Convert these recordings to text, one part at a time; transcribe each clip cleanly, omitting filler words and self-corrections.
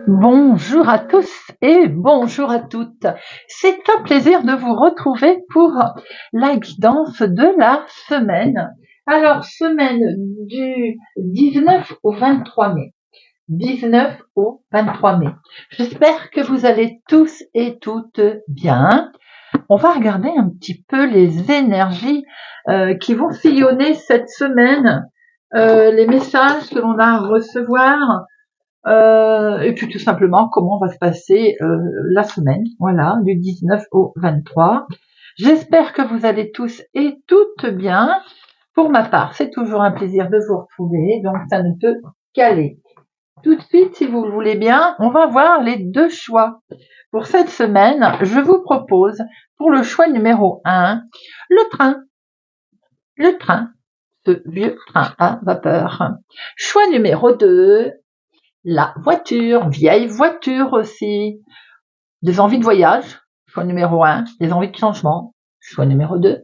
Bonjour à tous et bonjour à toutes. C'est un plaisir de vous retrouver pour la guidance de la semaine. Alors, semaine du 19 au 23 mai. 19 au 23 mai. J'espère que vous allez tous et toutes bien. On va regarder un petit peu les énergies qui vont sillonner cette semaine, les messages que l'on a à recevoir, et puis tout simplement comment va se passer la semaine, voilà, du 19 au 23. J'espère que vous allez tous et toutes bien. Pour ma part, c'est toujours un plaisir de vous retrouver, donc ça ne peut qu'aller. Tout de suite, si vous le voulez bien, on va voir les deux choix. Pour cette semaine, je vous propose, pour le choix numéro 1, le train. Le train, ce vieux train à vapeur. Choix numéro 2, la voiture, vieille voiture aussi. Des envies de voyage, choix numéro 1. Des envies de changement, choix numéro 2.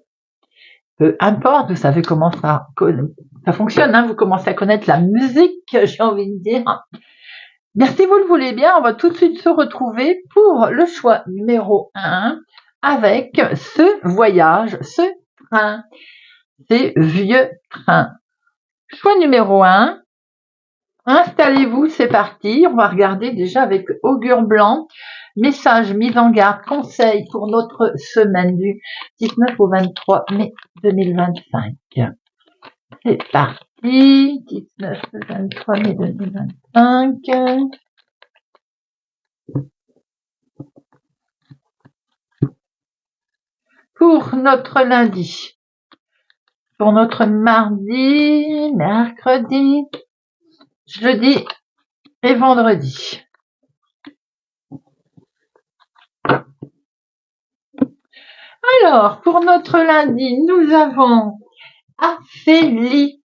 Peu importe, vous savez comment ça fonctionne, hein, vous commencez à connaître la musique, j'ai envie de dire. Bien, si vous le voulez bien, on va tout de suite se retrouver pour le choix numéro 1 avec ce voyage, ce train, ces vieux trains. Choix numéro 1, installez-vous, c'est parti. On va regarder déjà avec Augure Blanc. Message, mise en garde, conseil pour notre semaine du 19 au 23 mai 2025. C'est parti. 19 au 23 mai 2025. Pour notre lundi. Pour notre mardi, mercredi, jeudi et vendredi. Alors, pour notre lundi, nous avons Aphélie.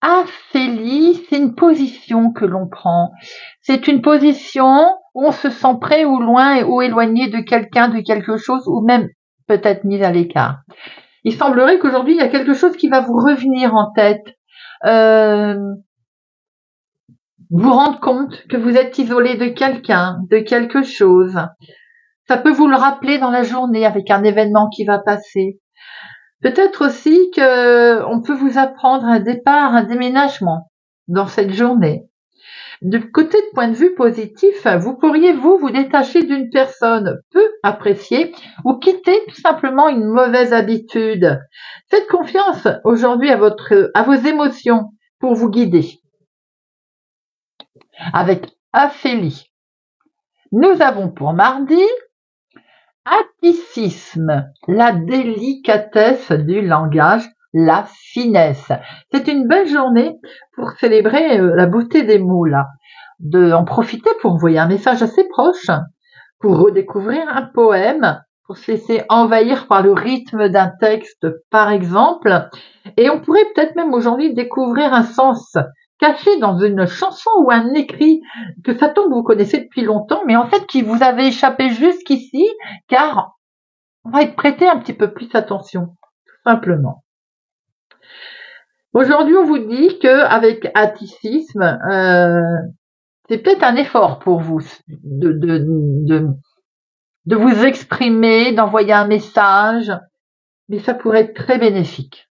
Aphélie, c'est une position que l'on prend. C'est une position où on se sent près ou loin ou éloigné de quelqu'un, de quelque chose, ou même peut-être mis à l'écart. Il semblerait qu'aujourd'hui, il y a quelque chose qui va vous revenir en tête. Vous rendre compte que vous êtes isolé de quelqu'un, de quelque chose. Ça peut vous le rappeler dans la journée avec un événement qui va passer. Peut-être aussi que on peut vous apprendre un départ, un déménagement dans cette journée. Du côté de point de vue positif, vous pourriez vous détacher d'une personne peu appréciée ou quitter tout simplement une mauvaise habitude. Faites confiance aujourd'hui à vos émotions pour vous guider. Avec Aphélie. Nous avons pour mardi Atticisme, la délicatesse du langage, la finesse. C'est une belle journée pour célébrer la beauté des mots là. En profiter pour envoyer un message assez proche, pour redécouvrir un poème, pour se laisser envahir par le rythme d'un texte par exemple. Et on pourrait peut-être même aujourd'hui découvrir un sens caché dans une chanson ou un écrit que ça tombe vous connaissez depuis longtemps, mais en fait qui vous avait échappé jusqu'ici, car on va être prêté un petit peu plus attention, tout simplement. Aujourd'hui, on vous dit qu'avec atticisme, c'est peut-être un effort pour vous de vous exprimer, d'envoyer un message, mais ça pourrait être très bénéfique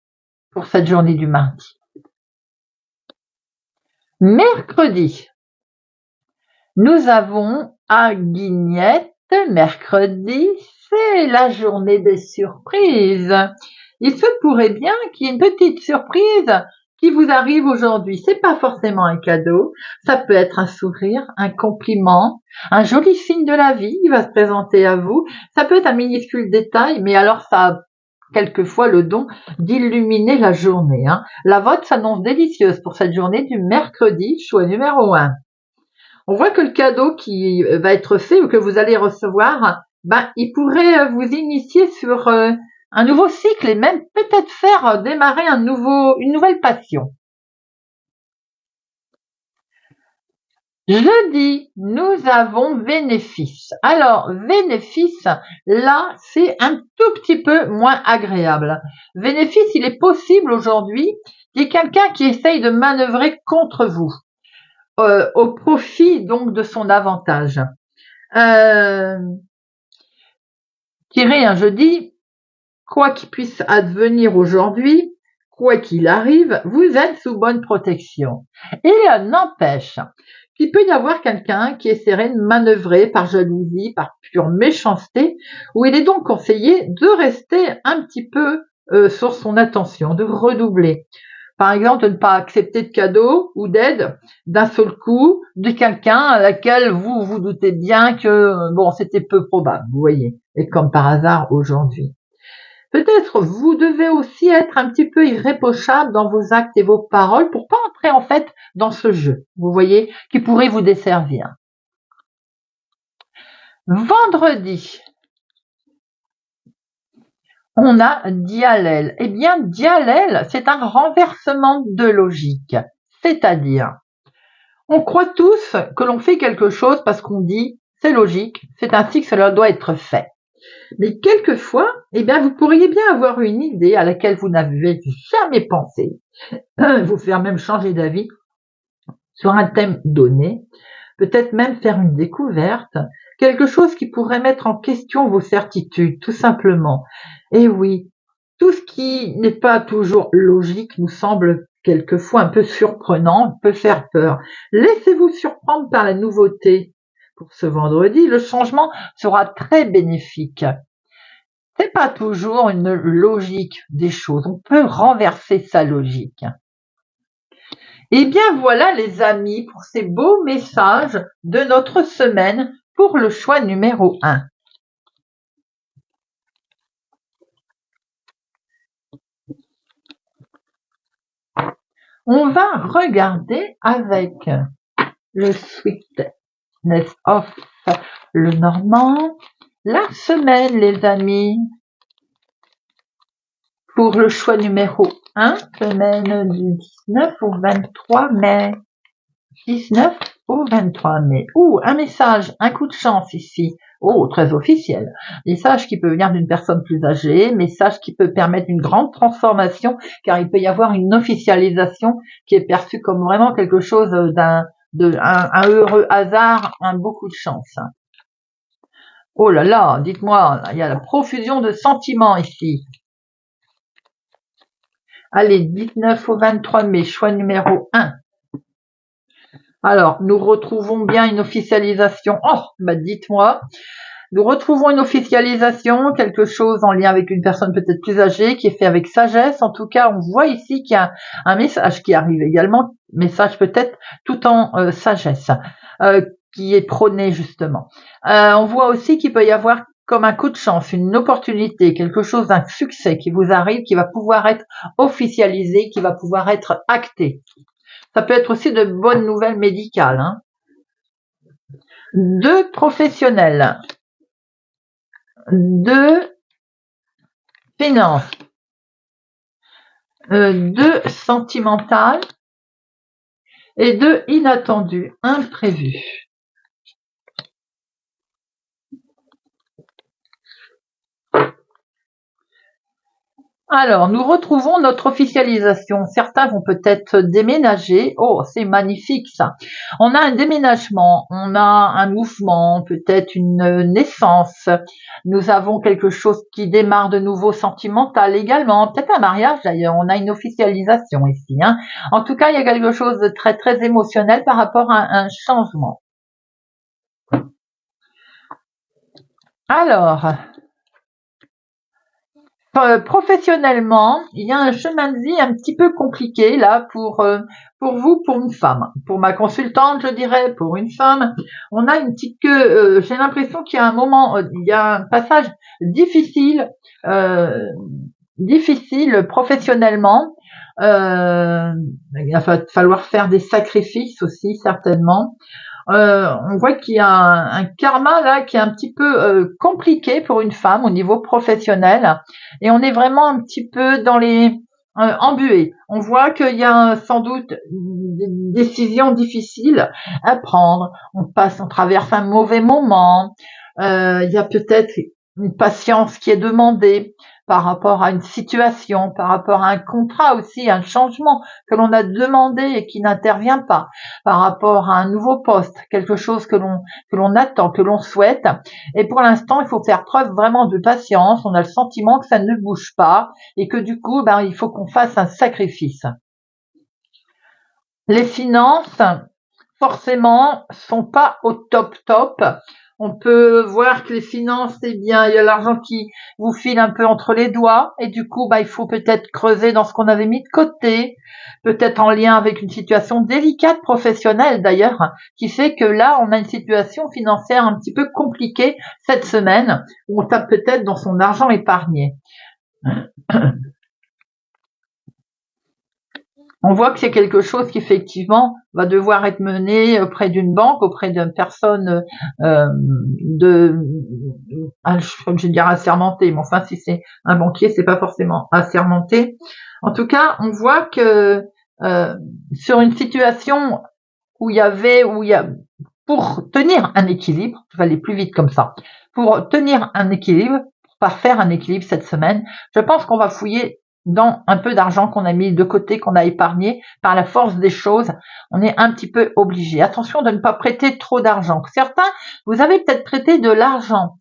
pour cette journée du mardi. Mercredi, nous avons à Guignette, mercredi, c'est la journée des surprises. Il se pourrait bien qu'il y ait une petite surprise qui vous arrive aujourd'hui. C'est pas forcément un cadeau, ça peut être un sourire, un compliment, un joli signe de la vie qui va se présenter à vous. Ça peut être un minuscule détail, mais alors ça a quelquefois le don d'illuminer la journée. La vôtre s'annonce délicieuse pour cette journée du mercredi, choix numéro 1. On voit que le cadeau qui va être fait ou que vous allez recevoir, il pourrait vous initier sur un nouveau cycle et même peut-être faire démarrer une nouvelle passion. Jeudi, nous avons bénéfice. Alors, bénéfice, là, c'est un tout petit peu moins agréable. Bénéfice, il est possible aujourd'hui qu'il y ait quelqu'un qui essaye de manœuvrer contre vous, au profit donc de son avantage. Tirez un jeudi, quoi qu'il puisse advenir aujourd'hui, quoi qu'il arrive, vous êtes sous bonne protection. Et n'empêche qu'il peut y avoir quelqu'un qui essaierait de manœuvrer par jalousie, par pure méchanceté, où il est donc conseillé de rester un petit peu sur son attention, de redoubler. Par exemple, de ne pas accepter de cadeaux ou d'aide d'un seul coup de quelqu'un à laquelle vous vous doutez bien que bon, c'était peu probable, vous voyez, et comme par hasard aujourd'hui. Peut-être vous devez aussi être un petit peu irréprochable dans vos actes et vos paroles pour pas entrer en fait dans ce jeu, vous voyez, qui pourrait vous desservir. Vendredi, on a Diallel. Eh bien, Diallel, c'est un renversement de logique. C'est-à-dire, on croit tous que l'on fait quelque chose parce qu'on dit c'est logique, c'est ainsi que cela doit être fait. Mais quelquefois, eh bien, vous pourriez bien avoir une idée à laquelle vous n'avez jamais pensé, vous faire même changer d'avis sur un thème donné, peut-être même faire une découverte, quelque chose qui pourrait mettre en question vos certitudes, tout simplement. Et oui, tout ce qui n'est pas toujours logique nous semble quelquefois un peu surprenant, peut faire peur. Laissez-vous surprendre par la nouveauté. Pour ce vendredi, le changement sera très bénéfique. C'est pas toujours une logique des choses. On peut renverser sa logique. Eh bien voilà les amis pour ces beaux messages de notre semaine pour le choix numéro 1. On va regarder avec le Sweetness of le Normand la semaine les amis pour le choix numéro 1, semaine du 19 au 23 mai. 19 au 23 mai. Un message, un coup de chance ici. Très officiel. Message qui peut venir d'une personne plus âgée, message qui peut permettre une grande transformation, car il peut y avoir une officialisation qui est perçue comme vraiment quelque chose un heureux hasard, un beaucoup de chance. Oh là là, dites-moi, il y a la profusion de sentiments ici. Allez, 19 au 23 mai, choix numéro 1. Alors, nous retrouvons bien une officialisation. Dites-moi. Nous retrouvons une officialisation, quelque chose en lien avec une personne peut-être plus âgée, qui est fait avec sagesse. En tout cas, on voit ici qu'il y a un message qui arrive également, message peut-être tout en sagesse, qui est prôné justement. On voit aussi qu'il peut y avoir comme un coup de chance, une opportunité, quelque chose d'un succès qui vous arrive, qui va pouvoir être officialisé, qui va pouvoir être acté. Ça peut être aussi de bonnes nouvelles médicales. 2 professionnels. 2 finances. 2 sentimentales. Et 2 inattendus, imprévus. Alors, nous retrouvons notre officialisation. Certains vont peut-être déménager. C'est magnifique ça. On a un déménagement, on a un mouvement, peut-être une naissance. Nous avons quelque chose qui démarre de nouveau sentimental également. Peut-être un mariage d'ailleurs. On a une officialisation ici. En tout cas, il y a quelque chose de très très émotionnel par rapport à un changement. Alors, professionnellement, il y a un chemin de vie un petit peu compliqué là pour vous, pour une femme. Pour ma consultante, je dirais, pour une femme, on a une petite queue. J'ai l'impression qu'il y a un moment, il y a un passage difficile, professionnellement. Il va falloir faire des sacrifices aussi certainement. On voit qu'il y a un karma là qui est un petit peu compliqué pour une femme au niveau professionnel, et on est vraiment un petit peu dans les embué. On voit qu'il y a sans doute des décisions difficiles à prendre. On traverse un mauvais moment. Il y a peut-être une patience qui est demandée par rapport à une situation, par rapport à un contrat aussi, un changement que l'on a demandé et qui n'intervient pas, par rapport à un nouveau poste, quelque chose que l'on attend, que l'on souhaite. Et pour l'instant, il faut faire preuve vraiment de patience. On a le sentiment que ça ne bouge pas et que du coup, il faut qu'on fasse un sacrifice. Les finances, forcément, sont pas au top. On peut voir que les finances, il y a l'argent qui vous file un peu entre les doigts et du coup, il faut peut-être creuser dans ce qu'on avait mis de côté, peut-être en lien avec une situation délicate professionnelle d'ailleurs, qui fait que là, on a une situation financière un petit peu compliquée cette semaine, où on tape peut-être dans son argent épargné. On voit que c'est quelque chose qui effectivement va devoir être mené auprès d'une banque, auprès d'une personne je vais dire assermentée, mais enfin si c'est un banquier, c'est pas forcément assermenté. En tout cas, on voit que sur une situation où il y a pour tenir un équilibre, je vais aller plus vite comme ça, pour tenir un équilibre, pour pas faire un équilibre cette semaine, je pense qu'on va fouiller dans un peu d'argent qu'on a mis de côté, qu'on a épargné, par la force des choses, on est un petit peu obligé. Attention de ne pas prêter trop d'argent. Certains, vous avez peut-être prêté de l'argent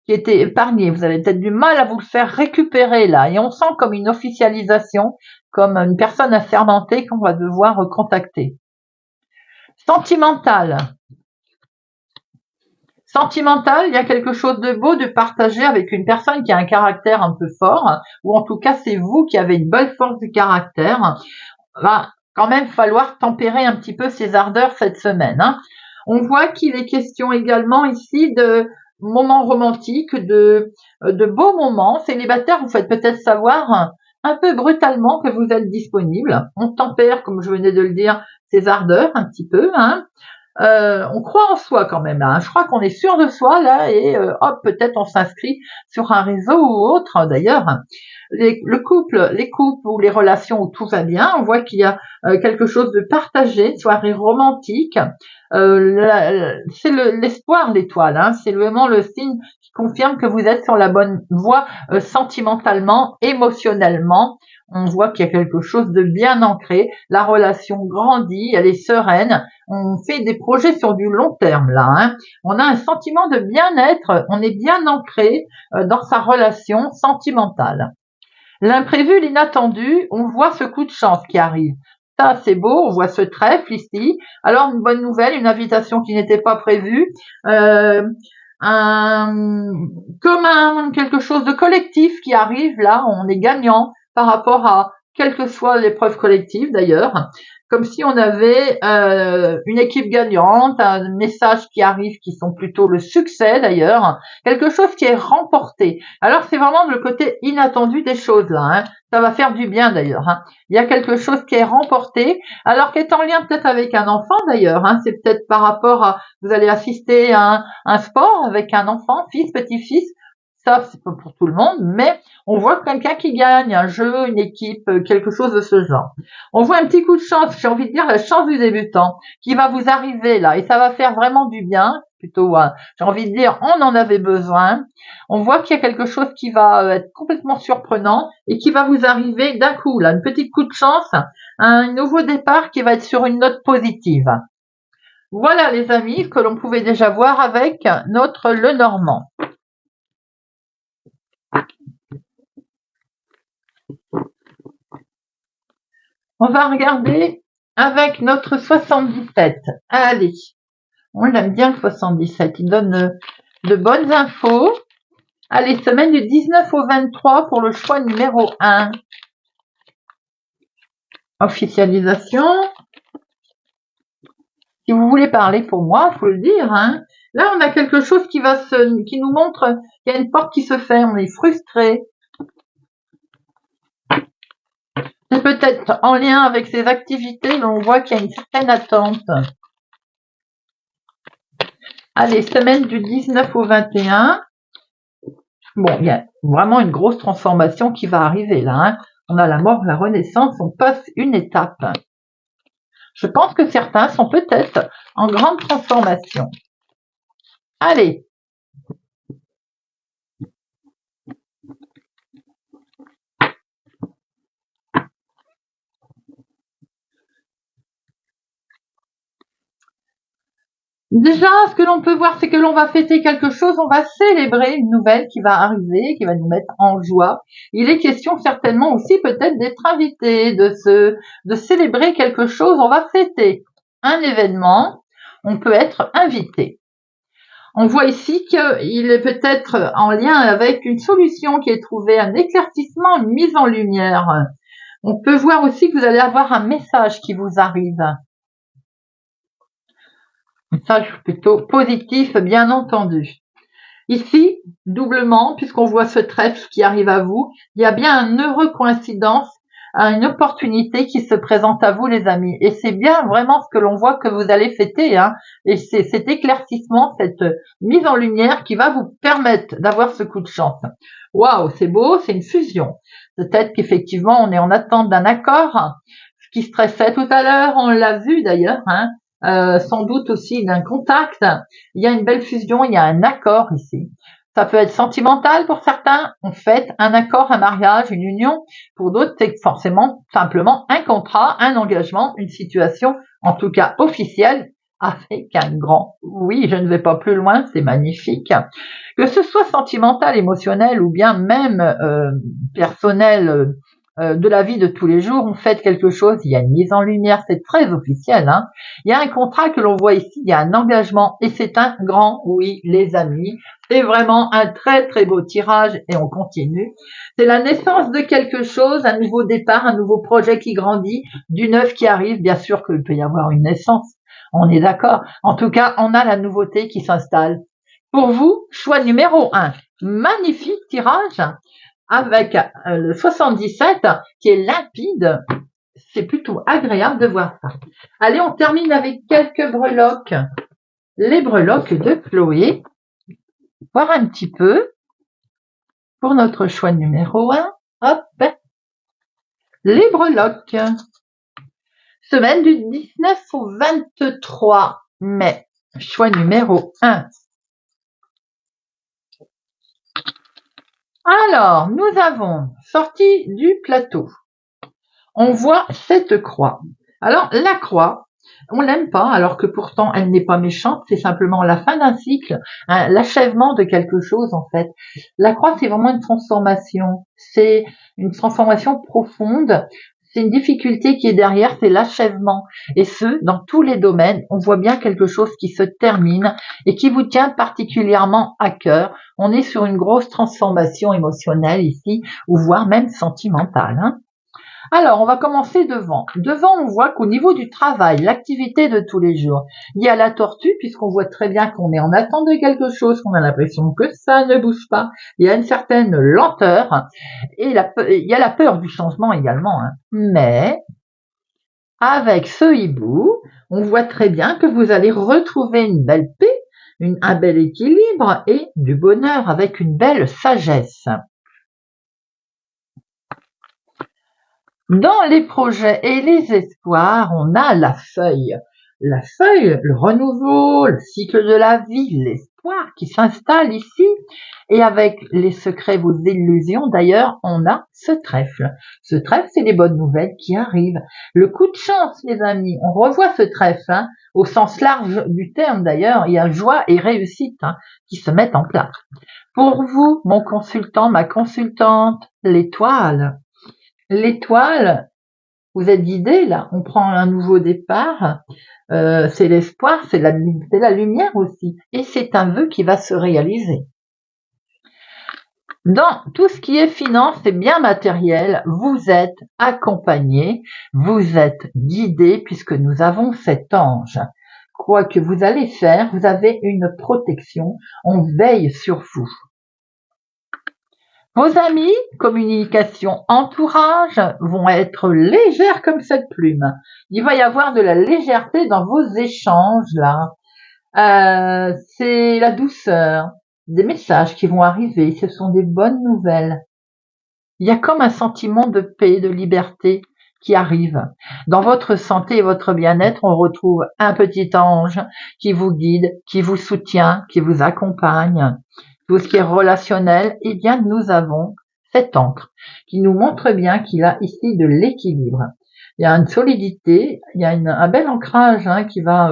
qui était épargné, vous avez peut-être du mal à vous le faire récupérer là, et on sent comme une officialisation, comme une personne assermentée qu'on va devoir contacter. Sentimental, il y a quelque chose de beau de partager avec une personne qui a un caractère un peu fort, ou en tout cas c'est vous qui avez une belle force du caractère. Va quand même falloir tempérer un petit peu ses ardeurs cette semaine. On voit qu'il est question également ici de moments romantiques, de beaux moments. Célibataire, vous faites peut-être savoir un peu brutalement que vous êtes disponible. On tempère, comme je venais de le dire, ses ardeurs un petit peu. On croit en soi quand même là. Je crois qu'on est sûr de soi là et hop, peut-être on s'inscrit sur un réseau ou autre. D'ailleurs, les couples ou les relations où tout va bien, on voit qu'il y a quelque chose de partagé, une soirée romantique. C'est l'espoir l'étoile. C'est vraiment le signe qui confirme que vous êtes sur la bonne voie sentimentalement, émotionnellement. On voit qu'il y a quelque chose de bien ancré. La relation grandit, elle est sereine. On fait des projets sur du long terme là. On a un sentiment de bien-être. On est bien ancré dans sa relation sentimentale. L'imprévu, l'inattendu, on voit ce coup de chance qui arrive. Ça, c'est beau, on voit ce trèfle ici. Alors, une bonne nouvelle, une invitation qui n'était pas prévue. Quelque chose de collectif qui arrive là, on est gagnant par rapport à quelle que soit l'épreuve collective d'ailleurs, comme si on avait une équipe gagnante, un message qui arrive qui sont plutôt le succès d'ailleurs, quelque chose qui est remporté. Alors c'est vraiment le côté inattendu des choses là, ça va faire du bien d'ailleurs. Il y a quelque chose qui est remporté, alors qui est en lien peut-être avec un enfant d'ailleurs, c'est peut-être par rapport à, vous allez assister à un sport avec un enfant, fils, petit-fils, ça c'est pas pour tout le monde, mais on voit quelqu'un qui gagne, un jeu, une équipe, quelque chose de ce genre. On voit un petit coup de chance, j'ai envie de dire la chance du débutant, qui va vous arriver là, et ça va faire vraiment du bien, plutôt, j'ai envie de dire, on en avait besoin. On voit qu'il y a quelque chose qui va être complètement surprenant et qui va vous arriver d'un coup, là, une petite coup de chance, un nouveau départ qui va être sur une note positive. Voilà les amis, ce que l'on pouvait déjà voir avec notre Lenormand. On va regarder avec notre 77. Allez, on l'aime bien le 77, il donne de bonnes infos. Allez, semaine du 19 au 23 pour le choix numéro 1. Officialisation. Si vous voulez parler pour moi, faut le dire. Là, on a quelque chose qui nous montre qu'il y a une porte qui se ferme. On est frustré. C'est peut-être en lien avec ces activités, mais on voit qu'il y a une certaine attente. Allez, semaine du 19 au 21. Bon, il y a vraiment une grosse transformation qui va arriver là. On a la mort, la renaissance, on passe une étape. Je pense que certains sont peut-être en grande transformation. Allez. Déjà, ce que l'on peut voir, c'est que l'on va fêter quelque chose, on va célébrer une nouvelle qui va arriver, qui va nous mettre en joie. Il est question certainement aussi peut-être d'être invité, de célébrer quelque chose. On va fêter un événement, on peut être invité. On voit ici qu'il est peut-être en lien avec une solution qui est trouvée, un éclaircissement, une mise en lumière. On peut voir aussi que vous allez avoir un message qui vous arrive. Message plutôt positif, bien entendu. Ici, doublement, puisqu'on voit ce trèfle qui arrive à vous, il y a bien une heureuse coïncidence, une opportunité qui se présente à vous, les amis. Et c'est bien vraiment ce que l'on voit que vous allez fêter, hein. Et c'est cet éclaircissement, cette mise en lumière qui va vous permettre d'avoir ce coup de chance. Waouh, c'est beau, c'est une fusion. Peut-être qu'effectivement, on est en attente d'un accord. Ce qui stressait tout à l'heure, on l'a vu d'ailleurs, hein. Sans doute aussi d'un contact. Il y a une belle fusion, il y a un accord ici. Ça peut être sentimental pour certains, on fête un accord, un mariage, une union. Pour d'autres, c'est forcément simplement un contrat, un engagement, une situation, en tout cas officielle, avec un grand oui. Je ne vais pas plus loin, c'est magnifique. Que ce soit sentimental, émotionnel ou bien même personnel, de la vie de tous les jours, on fête quelque chose, il y a une mise en lumière, c'est très officiel, hein. Il y a un contrat que l'on voit ici, il y a un engagement et c'est un grand oui, les amis. C'est vraiment un très très beau tirage et on continue. C'est la naissance de quelque chose, un nouveau départ, un nouveau projet qui grandit, du neuf qui arrive. Bien sûr qu'il peut y avoir une naissance, on est d'accord. En tout cas, on a la nouveauté qui s'installe. Pour vous, choix numéro 1. Magnifique tirage avec le 77 qui est limpide. C'est plutôt agréable de voir ça. Allez, on termine avec quelques breloques. Les breloques de Chloé. Voir un petit peu pour notre choix numéro 1. Hop. Les breloques. Semaine du 19 au 23 mai. Choix numéro 1. Alors, nous avons sorti du plateau. On voit cette croix. Alors, la croix, on l'aime pas, alors que pourtant elle n'est pas méchante, c'est simplement la fin d'un cycle, hein, l'achèvement de quelque chose en fait. La croix, c'est vraiment une transformation, c'est une transformation profonde, c'est une difficulté qui est derrière, c'est l'achèvement. Et ce, dans tous les domaines, on voit bien quelque chose qui se termine et qui vous tient particulièrement à cœur. On est sur une grosse transformation émotionnelle ici, ou voire même sentimentale, hein. Alors, on va commencer devant. Devant, on voit qu'au niveau du travail, l'activité de tous les jours, il y a la tortue, puisqu'on voit très bien qu'on est en attente de quelque chose, qu'on a l'impression que ça ne bouge pas. Il y a une certaine lenteur, et il y a la peur du changement également, hein. Mais, avec ce hibou, on voit très bien que vous allez retrouver une belle paix, un bel équilibre et du bonheur avec une belle sagesse. Dans les projets et les espoirs, on a la feuille. La feuille, le renouveau, le cycle de la vie, l'espoir qui s'installe ici. Et avec les secrets, vos illusions, d'ailleurs, on a ce trèfle. Ce trèfle, c'est les bonnes nouvelles qui arrivent. Le coup de chance, les amis. On revoit ce trèfle, hein, au sens large du terme, d'ailleurs. Il y a joie et réussite, hein, qui se mettent en place. Pour vous, mon consultant, ma consultante, l'étoile. L'étoile, vous êtes guidé là, on prend un nouveau départ, c'est l'espoir, c'est la lumière aussi, et c'est un vœu qui va se réaliser. Dans tout ce qui est finance et bien matériel, vous êtes accompagné, vous êtes guidé puisque nous avons cet ange. Quoi que vous allez faire, vous avez une protection, on veille sur vous. Vos amis, communication, entourage vont être légères comme cette plume. Il va y avoir de la légèreté dans vos échanges là. C'est la douceur, des messages qui vont arriver. Ce sont des bonnes nouvelles. il y a comme un sentiment de paix, de liberté qui arrive. Dans votre santé et votre bien-être, on retrouve un petit ange qui vous guide, qui vous soutient, qui vous accompagne. Tout ce qui est relationnel, eh bien, nous avons cet ancre qui nous montre bien qu'il a ici de l'équilibre. Il y a une solidité, il y a un bel ancrage qui va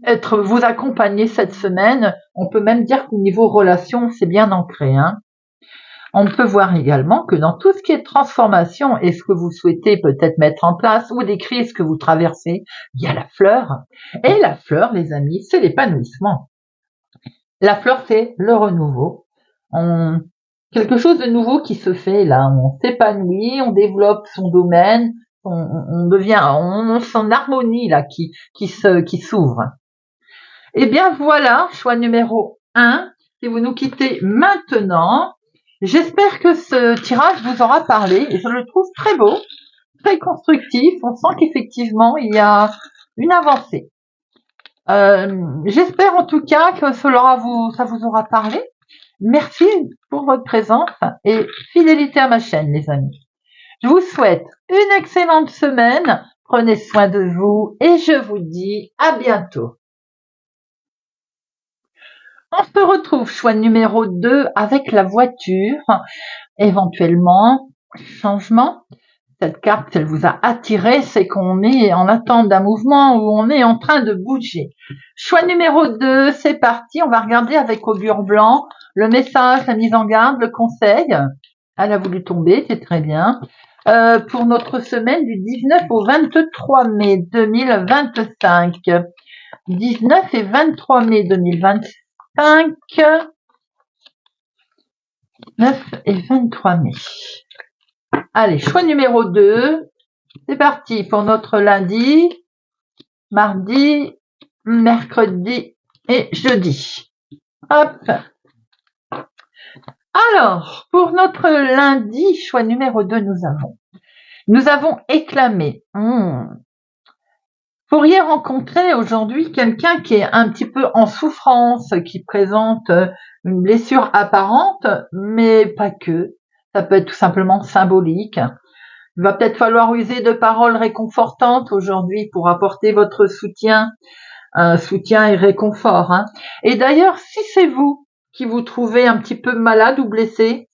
être vous accompagner cette semaine. On peut même dire qu'au niveau relation, c'est bien ancré. On peut voir également que dans tout ce qui est transformation et ce que vous souhaitez peut-être mettre en place ou des crises que vous traversez, il y a la fleur. Et la fleur, les amis, c'est l'épanouissement. La fleur, c'est le renouveau. Quelque chose de nouveau qui se fait là. On s'épanouit, on développe son domaine, on devient, on son harmonie là qui s'ouvre. Eh bien voilà, choix numéro 1. Si vous nous quittez maintenant, j'espère que ce tirage vous aura parlé. Je le trouve très beau, très constructif. On sent qu'effectivement, il y a une avancée. J'espère en tout cas que ça vous aura parlé. Merci pour votre présence et fidélité à ma chaîne, les amis. Je vous souhaite une excellente semaine. Prenez soin de vous et je vous dis à bientôt. On se retrouve choix numéro 2 avec la voiture, éventuellement changement. Cette carte, elle vous a attiré, c'est qu'on est en attente d'un mouvement où on est en train de bouger. Choix numéro 2, c'est parti. On va regarder avec augure blanc le message, la mise en garde, le conseil. Elle a voulu tomber, c'est très bien. Pour notre semaine du 19 au 23 mai 2025. 19 et 23 mai 2025. 9 et 23 mai. Allez, choix numéro 2. C'est parti pour notre lundi, mardi, mercredi et jeudi. Hop. Alors, pour notre lundi, choix numéro 2, nous avons éclamé. Pourriez rencontrer aujourd'hui quelqu'un qui est un petit peu en souffrance, qui présente une blessure apparente, mais pas que. Ça peut être tout simplement symbolique. Il va peut-être falloir user de paroles réconfortantes aujourd'hui pour apporter votre soutien, un soutien et réconfort. Et d'ailleurs, si c'est vous qui vous trouvez un petit peu malade ou blessé,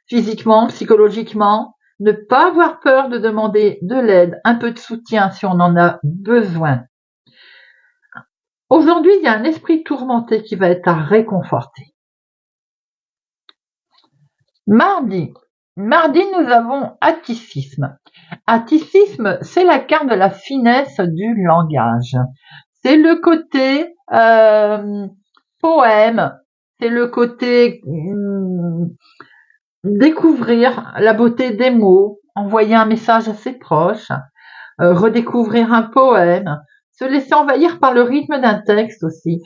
physiquement, psychologiquement, ne pas avoir peur de demander de l'aide, un peu de soutien si on en a besoin. Aujourd'hui, il y a un esprit tourmenté qui va être à réconforter. Mardi, nous avons atticisme. Atticisme, c'est la carte de la finesse du langage. C'est le côté poème, c'est le côté découvrir la beauté des mots, envoyer un message à ses proches, redécouvrir un poème, se laisser envahir par le rythme d'un texte aussi.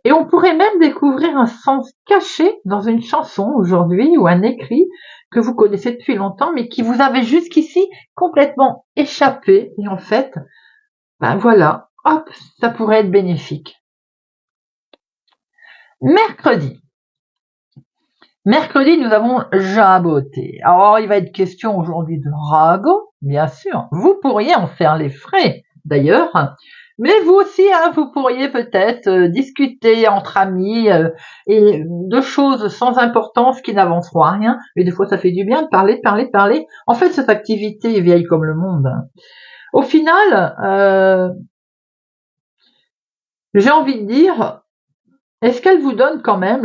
Et on pourrait même découvrir un sens caché dans une chanson aujourd'hui ou un écrit que vous connaissez depuis longtemps mais qui vous avait jusqu'ici complètement échappé. Et en fait, ben voilà, hop, ça pourrait être bénéfique. Mercredi, nous avons jaboté. Alors, il va être question aujourd'hui de ragot, bien sûr. Vous pourriez en faire les frais, d'ailleurs. Mais vous aussi, vous pourriez peut-être discuter entre amis et de choses sans importance qui n'avanceront à rien. Mais des fois, ça fait du bien de parler. En fait, cette activité est vieille comme le monde. Au final, j'ai envie de dire, est-ce qu'elle vous donne quand même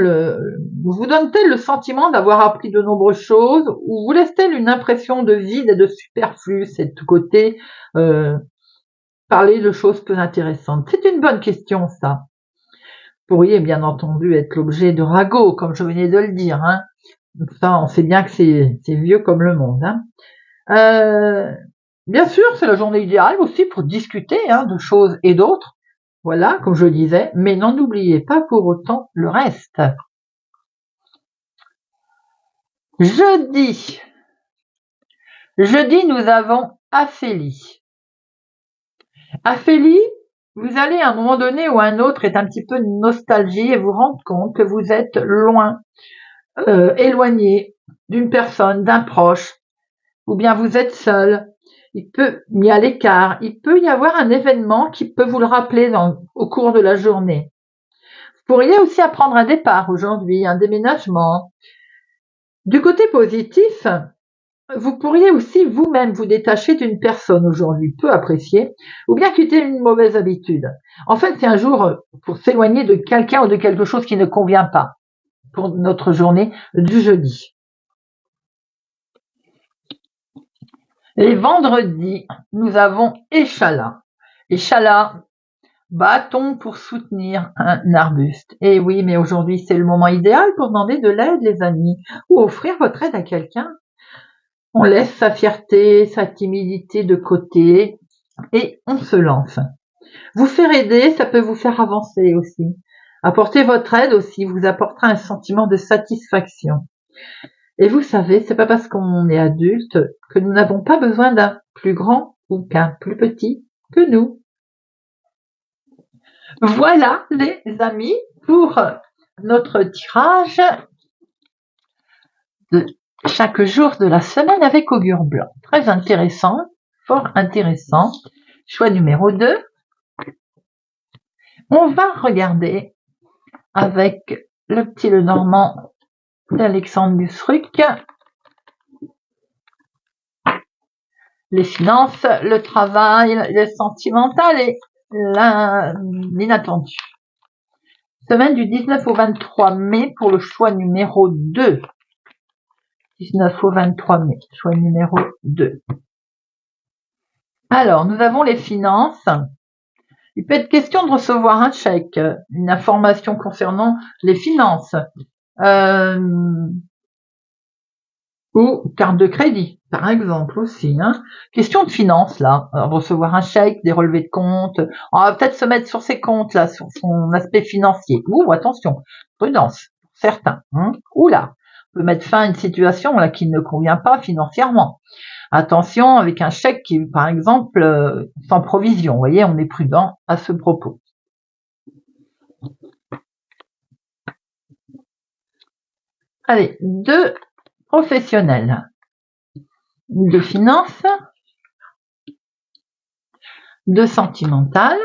vous donne-t-elle le sentiment d'avoir appris de nombreuses choses ou vous laisse-t-elle une impression de vide et de superflu, cette côté parler de choses peu intéressantes? C'est une bonne question, ça. Vous pourriez bien entendu être l'objet de ragots, comme je venais de le dire. Ça, on sait bien que c'est vieux comme le monde. Bien sûr, c'est la journée idéale aussi pour discuter de choses et d'autres. Voilà, comme je le disais, mais n'en oubliez pas pour autant le reste. Jeudi, nous avons Aphélie. Aphélie, vous allez à un moment donné ou à un autre être un petit peu de nostalgie et vous rendre compte que vous êtes loin éloigné d'une personne, d'un proche, ou bien vous êtes seul, il peut mis à l'écart, il peut y avoir un événement qui peut vous le rappeler au cours de la journée. Vous pourriez aussi apprendre un départ aujourd'hui, un déménagement. Du côté positif, vous pourriez aussi vous-même vous détacher d'une personne aujourd'hui peu appréciée ou bien quitter une mauvaise habitude. En fait, c'est un jour pour s'éloigner de quelqu'un ou de quelque chose qui ne convient pas pour notre journée du jeudi. Les vendredis, nous avons Échala. Échala, bâton pour soutenir un arbuste. Et oui, mais aujourd'hui, c'est le moment idéal pour demander de l'aide, les amis, ou offrir votre aide à quelqu'un. On laisse sa fierté, sa timidité de côté et on se lance. Vous faire aider, ça peut vous faire avancer aussi. Apporter votre aide aussi vous apportera un sentiment de satisfaction. Et vous savez, c'est pas parce qu'on est adulte que nous n'avons pas besoin d'un plus grand ou qu'un plus petit que nous. Voilà les amis pour notre tirage de chaque jour de la semaine avec augure blanc. Très intéressant, fort intéressant. Choix numéro 2. On va regarder avec le petit Lenormand d'Alexandre Busruc les finances, le travail, le sentimental et l'inattendu. Semaine du 19 au 23 mai pour le choix numéro 2. 19 au 23 mai, choix numéro 2. Alors, nous avons les finances. Il peut être question de recevoir un chèque, une information concernant les finances, ou carte de crédit, par exemple aussi. Question de finances, là, recevoir un chèque, des relevés de compte. On va peut-être se mettre sur ses comptes, là, sur son aspect financier. Ouh, attention, prudence, certains. Oula, on peut mettre fin à une situation là qui ne convient pas financièrement. Attention avec un chèque qui, par exemple, sans provision. Vous voyez, on est prudent à ce propos. Allez, 2 professionnels, de finances, de sentimental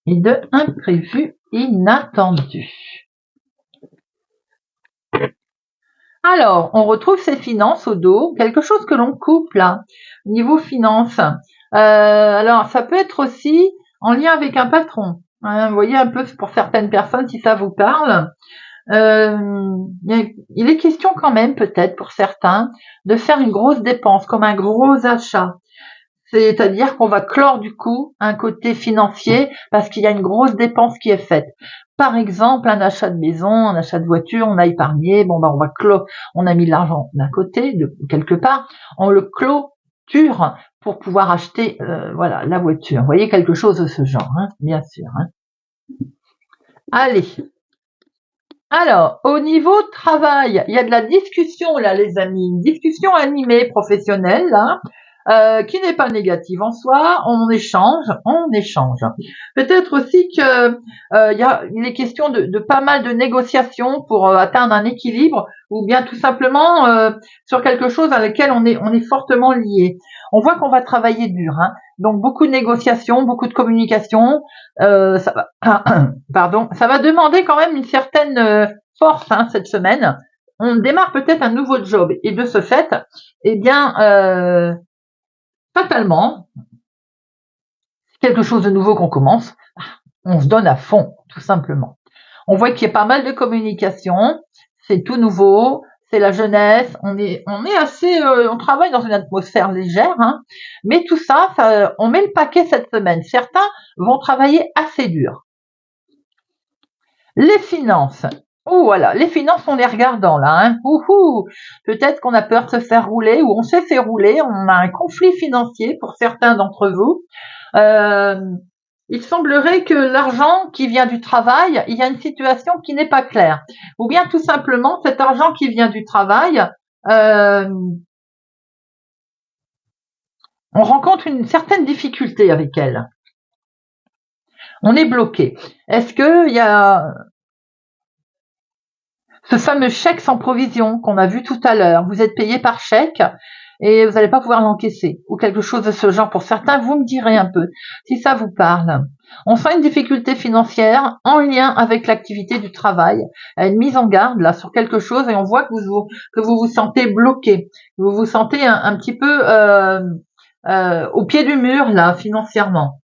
et de imprévu inattendu. Alors, on retrouve ces finances au dos, quelque chose que l'on coupe là, niveau finances. Alors, ça peut être aussi en lien avec un patron. Vous voyez un peu pour certaines personnes si ça vous parle. Il est question quand même peut-être pour certains de faire une grosse dépense comme un gros achat. C'est-à-dire qu'on va clore du coup un côté financier parce qu'il y a une grosse dépense qui est faite. Par exemple, un achat de maison, un achat de voiture, on a épargné, on va clore, on a mis de l'argent d'un côté, de quelque part, on le clôture pour pouvoir acheter la voiture. Vous voyez, quelque chose de ce genre, bien sûr. Allez. Alors, au niveau travail, il y a de la discussion là, les amis, une discussion animée professionnelle là. Qui n'est pas négative en soi, on échange. Peut-être aussi que il est question de pas mal de négociations pour atteindre un équilibre, ou bien tout simplement sur quelque chose à laquelle on est fortement lié. On voit qu'on va travailler dur, donc beaucoup de négociations, beaucoup de communication. Ça va demander quand même une certaine force cette semaine. On démarre peut-être un nouveau job et de ce fait, fatalement, quelque chose de nouveau qu'on commence, on se donne à fond, tout simplement. On voit qu'il y a pas mal de communication, c'est tout nouveau, c'est la jeunesse, on est assez, on travaille dans une atmosphère légère, mais tout ça, on met le paquet cette semaine. Certains vont travailler assez dur. Les finances. Voilà, les finances, on les regardant là. Peut-être qu'on a peur de se faire rouler ou on s'est fait rouler, on a un conflit financier pour certains d'entre vous. Il semblerait que l'argent qui vient du travail, il y a une situation qui n'est pas claire. Ou bien tout simplement, cet argent qui vient du travail, on rencontre une certaine difficulté avec elle. On est bloqué. Est-ce que il y a ce fameux chèque sans provision qu'on a vu tout à l'heure. Vous êtes payé par chèque et vous n'allez pas pouvoir l'encaisser ou quelque chose de ce genre. Pour certains, vous me direz un peu si ça vous parle. On sent une difficulté financière en lien avec l'activité du travail, une mise en garde là sur quelque chose et on voit que vous vous sentez bloqué, vous vous sentez un petit peu au pied du mur là financièrement.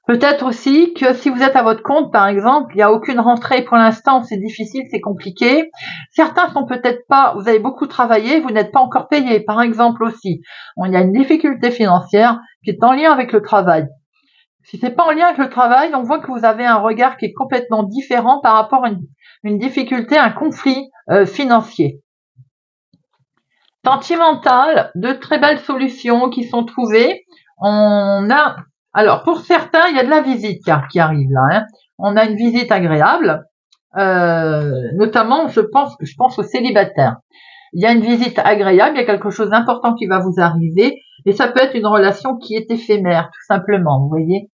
Peut-être aussi que si vous êtes à votre compte, par exemple, il n'y a aucune rentrée pour l'instant, c'est difficile, c'est compliqué. Certains sont peut-être pas, vous avez beaucoup travaillé, vous n'êtes pas encore payé, par exemple aussi. Il y a une difficulté financière qui est en lien avec le travail. Si c'est pas en lien avec le travail, on voit que vous avez un regard qui est complètement différent par rapport à une difficulté, un conflit financier. Sentimental, de très belles solutions qui sont trouvées. Alors pour certains, il y a de la visite qui arrive là. Hein. On a une visite agréable, notamment je pense aux célibataires. Il y a une visite agréable, il y a quelque chose d'important qui va vous arriver, et ça peut être une relation qui est éphémère, tout simplement, vous voyez.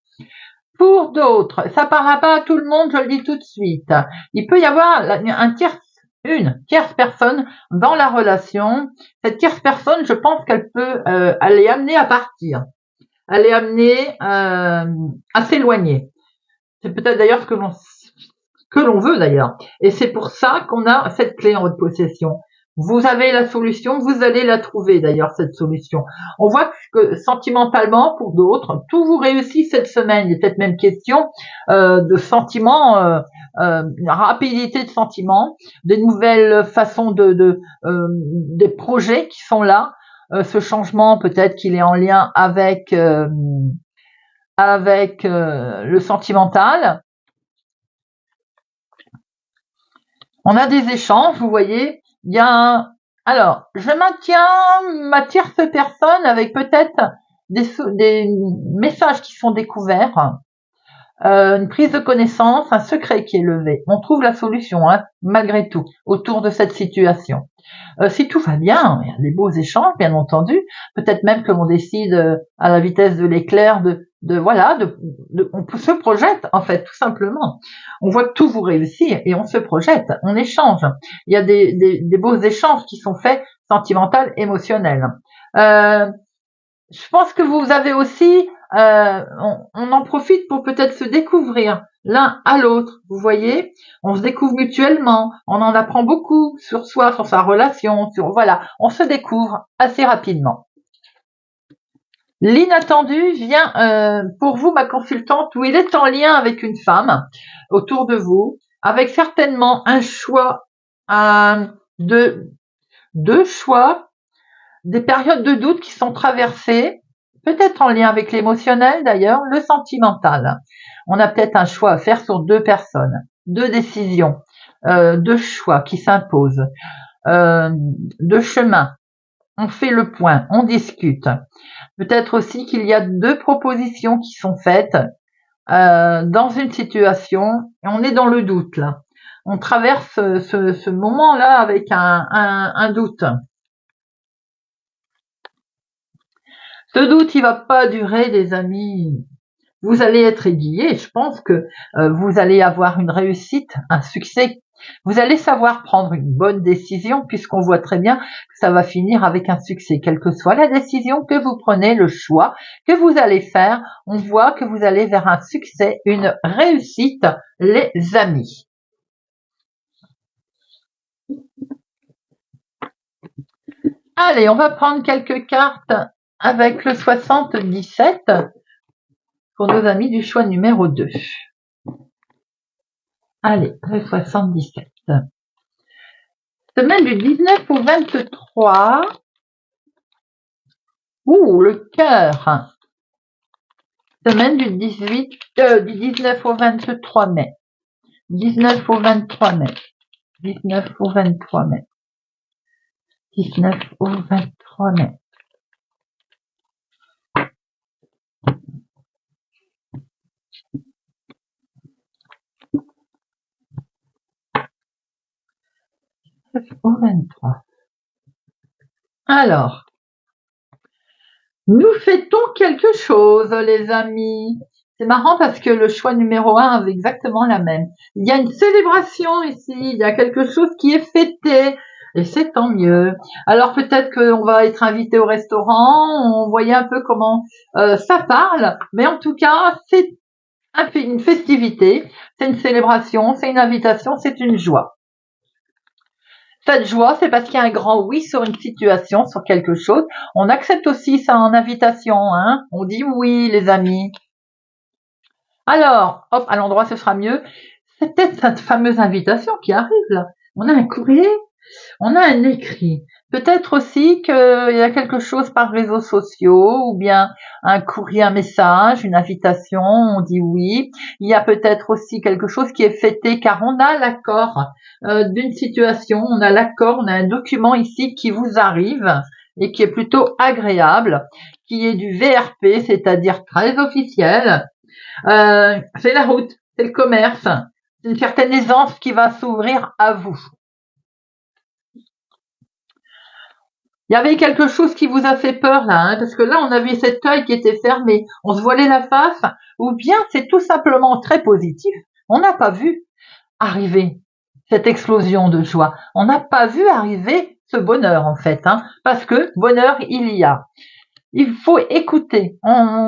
Pour d'autres, ça parlera pas à tout le monde, je le dis tout de suite. Il peut y avoir une tierce personne dans la relation. Cette tierce personne, je pense qu'elle peut aller amener à partir, aller amener à s'éloigner. C'est peut-être d'ailleurs ce que l'on veut d'ailleurs. Et c'est pour ça qu'on a cette clé en votre possession. Vous avez la solution, vous allez la trouver d'ailleurs cette solution. On voit que sentimentalement, pour d'autres, tout vous réussit cette semaine. Il est peut-être même question de sentiments, rapidité de sentiments, des nouvelles façons des projets qui sont là. Ce changement, peut-être qu'il est en lien avec le sentimental. On a des échanges, vous voyez. Il y a Alors, je maintiens ma tierce personne avec peut-être des messages qui sont découverts, une prise de connaissance, un secret qui est levé. On trouve la solution, hein, malgré tout, autour de cette situation. Si tout va bien, il y a des beaux échanges, bien entendu. Peut-être même que l'on décide à la vitesse de l'éclair on se projette en fait, tout simplement. On voit que tout vous réussit et on se projette, on échange. Il y a des beaux échanges qui sont faits, sentimentaux, émotionnels. Je pense que vous avez aussi, on en profite pour peut-être se découvrir l'un à l'autre, vous voyez, on se découvre mutuellement, on en apprend beaucoup sur soi, sur sa relation, voilà, on se découvre assez rapidement. L'inattendu vient pour vous, ma consultante, où il est en lien avec une femme autour de vous, avec certainement un choix, deux choix, des périodes de doute qui sont traversées, peut-être en lien avec l'émotionnel d'ailleurs, le sentimental. On a peut-être un choix à faire sur deux personnes, deux décisions, deux choix qui s'imposent, deux chemins. On fait le point, on discute. Peut-être aussi qu'il y a deux propositions qui sont faites dans une situation et on est dans le doute là. On traverse ce moment-là avec un doute. Ce doute, il va pas durer, les amis. Vous allez être aiguillés. Je pense que vous allez avoir une réussite, un succès. Vous allez savoir prendre une bonne décision puisqu'on voit très bien que ça va finir avec un succès. Quelle que soit la décision que vous prenez, le choix que vous allez faire, on voit que vous allez vers un succès, une réussite, les amis. Allez, on va prendre quelques cartes avec le 77 pour nos amis du choix numéro 2. Allez, le 77. Semaine du 19 au 23. Le cœur. Semaine du 19 au 23 mai. 19 au 23 mai. 19 au 23 mai. 19 au 23 mai. Au 23. Alors, nous fêtons quelque chose, les amis. C'est marrant parce que le choix numéro 1 avait exactement la même. Il y a une célébration ici, il y a quelque chose qui est fêté, et c'est tant mieux. Alors peut-être qu'on va être invité au restaurant, on voyait un peu comment ça parle, mais en tout cas, c'est une festivité, c'est une célébration, c'est une invitation, c'est une joie. Cette joie, c'est parce qu'il y a un grand oui sur une situation, sur quelque chose. On accepte aussi ça en invitation, hein. On dit oui, les amis. Alors, hop, à l'endroit, ce sera mieux. C'est peut-être cette fameuse invitation qui arrive là. On a un courrier, on a un écrit. Peut-être aussi qu'il y a quelque chose par réseaux sociaux ou bien un courrier, un message, une invitation, on dit oui. Il y a peut-être aussi quelque chose qui est fêté car on a l'accord d'une situation, on a l'accord, on a un document ici qui vous arrive et qui est plutôt agréable, qui est du VRP, c'est-à-dire très officiel. C'est la route, c'est le commerce, c'est une certaine aisance qui va s'ouvrir à vous. Il y avait quelque chose qui vous a fait peur là, hein, parce que là on avait cet œil qui était fermé, on se voilait la face, ou bien c'est tout simplement très positif. On n'a pas vu arriver cette explosion de joie. On n'a pas vu arriver ce bonheur en fait, hein, parce que bonheur il y a. Il faut écouter,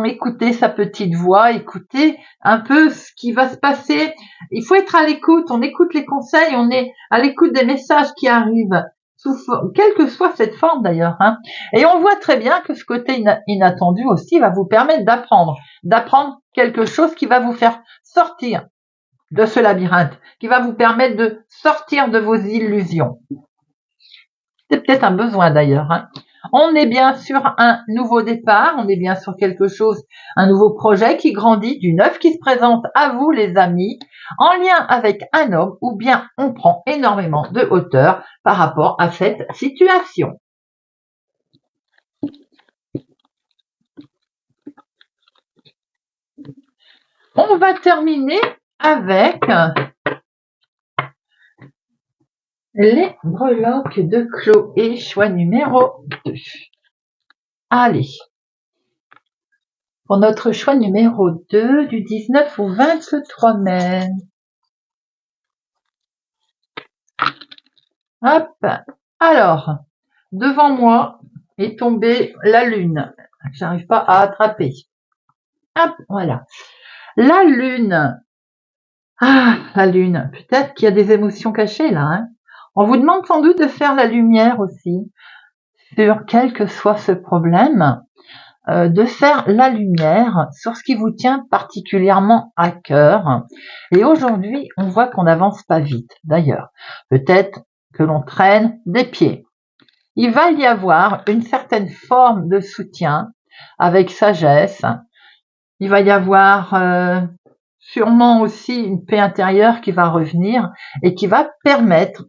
écouter sa petite voix, écouter un peu ce qui va se passer. Il faut être à l'écoute, on écoute les conseils, on est à l'écoute des messages qui arrivent, quelle que soit cette forme d'ailleurs. Hein. Et on voit très bien que ce côté inattendu aussi va vous permettre d'apprendre quelque chose qui va vous faire sortir de ce labyrinthe, qui va vous permettre de sortir de vos illusions. C'est peut-être un besoin d'ailleurs. Hein. On est bien sur un nouveau départ, on est bien sur quelque chose, un nouveau projet qui grandit, du neuf qui se présente à vous les amis, en lien avec un homme, ou bien on prend énormément de hauteur par rapport à cette situation. On va terminer avec les breloques de Chloé, choix numéro 2. Allez. Pour notre choix numéro 2, du 19 au 23 mai. Hop. Alors, devant moi est tombée la lune. J'arrive pas à attraper. Hop, voilà. La lune. Ah, la lune. Peut-être qu'il y a des émotions cachées là. Hein. On vous demande sans doute de faire la lumière aussi sur quel que soit ce problème. De faire la lumière sur ce qui vous tient particulièrement à cœur. Et aujourd'hui, on voit qu'on n'avance pas vite. D'ailleurs, peut-être que l'on traîne des pieds. Il va y avoir une certaine forme de soutien avec sagesse. Il va y avoir sûrement aussi une paix intérieure qui va revenir et qui va permettre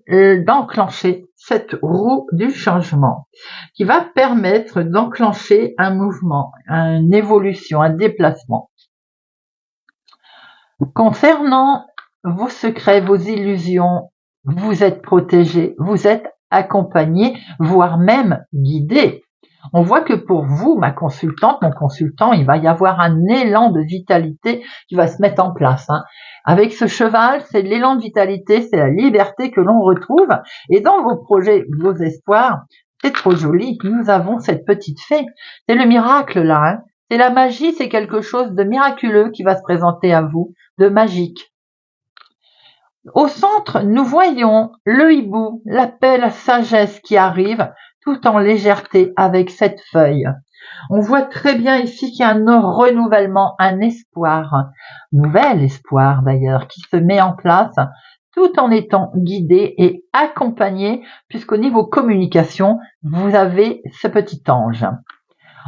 d'enclencher cette roue du changement, qui va permettre d'enclencher un mouvement, une évolution, un déplacement. Concernant vos secrets, vos illusions, vous êtes protégé, vous êtes accompagné, voire même guidé. On voit que pour vous, ma consultante, mon consultant, il va y avoir un élan de vitalité qui va se mettre en place. Hein. Avec ce cheval, c'est l'élan de vitalité, c'est la liberté que l'on retrouve. Et dans vos projets, vos espoirs, c'est trop joli. Nous avons cette petite fée. C'est le miracle là. Hein. C'est la magie, c'est quelque chose de miraculeux qui va se présenter à vous, de magique. Au centre, nous voyons le hibou, la belle sagesse qui arrive, tout en légèreté avec cette feuille. On voit très bien ici qu'il y a un renouvellement, un espoir, nouvel espoir d'ailleurs, qui se met en place tout en étant guidé et accompagné, puisqu'au niveau communication, vous avez ce petit ange.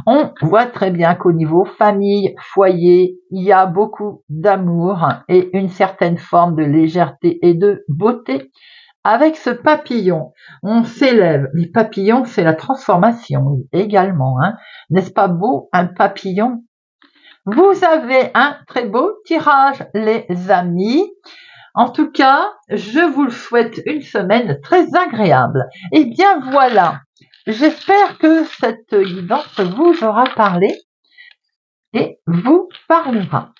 On voit très bien qu'au niveau famille, foyer, il y a beaucoup d'amour et une certaine forme de légèreté et de beauté. Avec ce papillon, on s'élève. Les papillons, c'est la transformation également. Hein. N'est-ce pas beau, un papillon? Vous avez un très beau tirage, les amis. En tout cas, je vous souhaite une semaine très agréable. Et bien voilà, j'espère que cette guidance vous aura parlé. et vous parlera.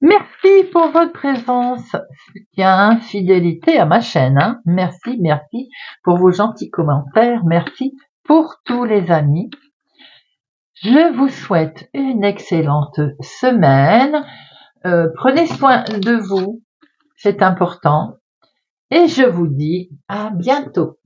Merci pour votre présence, soutien, fidélité à ma chaîne. Merci, merci pour vos gentils commentaires. Merci pour tous les amis. Je vous souhaite une excellente semaine. Prenez soin de vous, c'est important. Et je vous dis à bientôt.